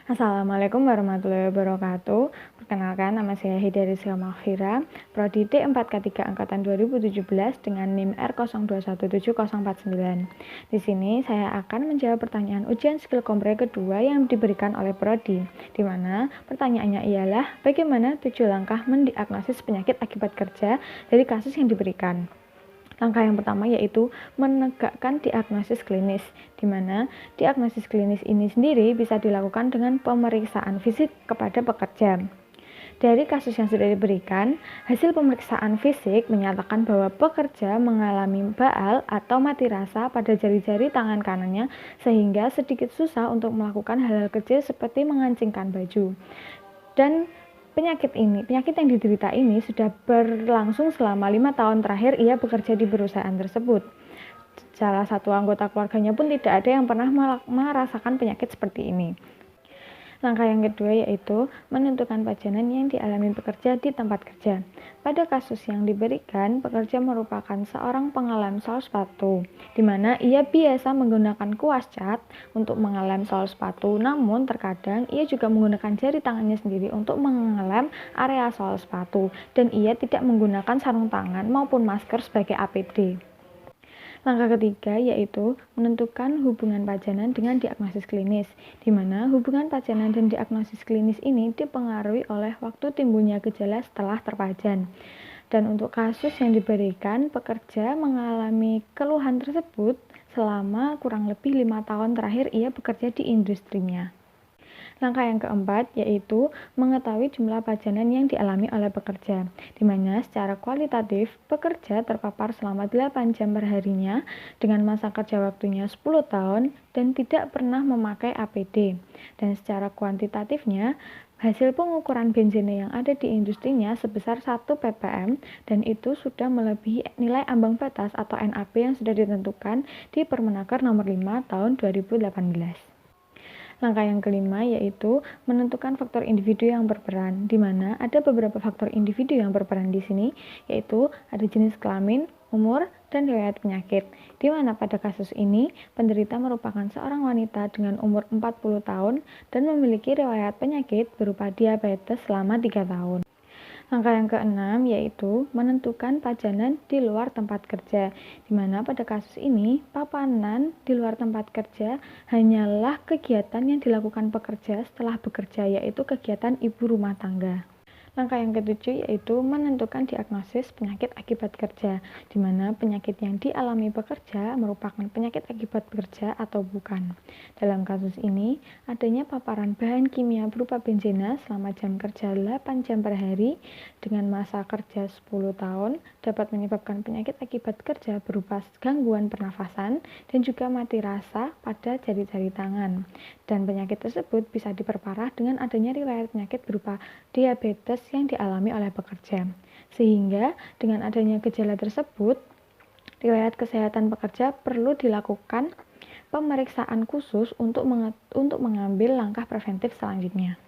Assalamualaikum warahmatullahi wabarakatuh. Perkenalkan, nama saya Hidayah Mahfira, Prodi D4K3 Angkatan 2017 dengan NIM R02170049. Di sini saya akan menjawab pertanyaan ujian skill kompre kedua yang diberikan oleh Prodi, di mana pertanyaannya ialah bagaimana 7 langkah mendiagnosis penyakit akibat kerja dari kasus yang diberikan. Langkah yang pertama yaitu menegakkan diagnosis klinis, di mana diagnosis klinis ini sendiri bisa dilakukan dengan pemeriksaan fisik kepada pekerja. Dari kasus yang sudah diberikan, hasil pemeriksaan fisik menyatakan bahwa pekerja mengalami baal atau mati rasa pada jari-jari tangan kanannya sehingga sedikit susah untuk melakukan hal-hal kecil seperti mengancingkan baju. Dan penyakit yang diderita ini sudah berlangsung selama 5 tahun terakhir ia bekerja di perusahaan tersebut. Salah satu anggota keluarganya pun tidak ada yang pernah merasakan penyakit seperti ini. Langkah yang kedua yaitu menentukan pajanan yang dialami pekerja di tempat kerja. Pada kasus yang diberikan, pekerja merupakan seorang pengelem sol sepatu, di mana ia biasa menggunakan kuas cat untuk mengelem sol sepatu, namun terkadang ia juga menggunakan jari tangannya sendiri untuk mengelem area sol sepatu, dan ia tidak menggunakan sarung tangan maupun masker sebagai APD. Langkah ketiga yaitu menentukan hubungan pajanan dengan diagnosis klinis, di mana hubungan pajanan dan diagnosis klinis ini dipengaruhi oleh waktu timbulnya gejala setelah terpajan. Dan untuk kasus yang diberikan, pekerja mengalami keluhan tersebut selama kurang lebih 5 tahun terakhir ia bekerja di industrinya. Langkah yang keempat yaitu mengetahui jumlah pajanan yang dialami oleh pekerja, di mana secara kualitatif pekerja terpapar selama 8 jam per harinya dengan masa kerja waktunya 10 tahun dan tidak pernah memakai APD. Dan secara kuantitatifnya, hasil pengukuran benzene yang ada di industrinya sebesar 1 ppm dan itu sudah melebihi nilai ambang batas atau NAB yang sudah ditentukan di Permenaker nomor 5 tahun 2018. Langkah yang kelima yaitu menentukan faktor individu yang berperan, di mana ada beberapa faktor individu yang berperan di sini, yaitu ada jenis kelamin, umur, dan riwayat penyakit. Di mana pada kasus ini, penderita merupakan seorang wanita dengan umur 40 tahun dan memiliki riwayat penyakit berupa diabetes selama 3 tahun. Langkah yang keenam yaitu menentukan pajanan di luar tempat kerja, di mana pada kasus ini papanan di luar tempat kerja hanyalah kegiatan yang dilakukan pekerja setelah bekerja, yaitu kegiatan ibu rumah tangga. Langkah yang ketujuh yaitu menentukan diagnosis penyakit akibat kerja, di mana penyakit yang dialami pekerja merupakan penyakit akibat bekerja atau bukan. Dalam kasus ini, adanya paparan bahan kimia berupa benzena selama jam kerja 8 jam per hari dengan masa kerja 10 tahun dapat menyebabkan penyakit akibat kerja berupa gangguan pernafasan dan juga mati rasa pada jari-jari tangan. Dan penyakit tersebut bisa diperparah dengan adanya riwayat penyakit berupa diabetes yang dialami oleh pekerja. Sehingga dengan adanya gejala tersebut, riwayat kesehatan pekerja perlu dilakukan pemeriksaan khusus untuk mengambil langkah preventif selanjutnya.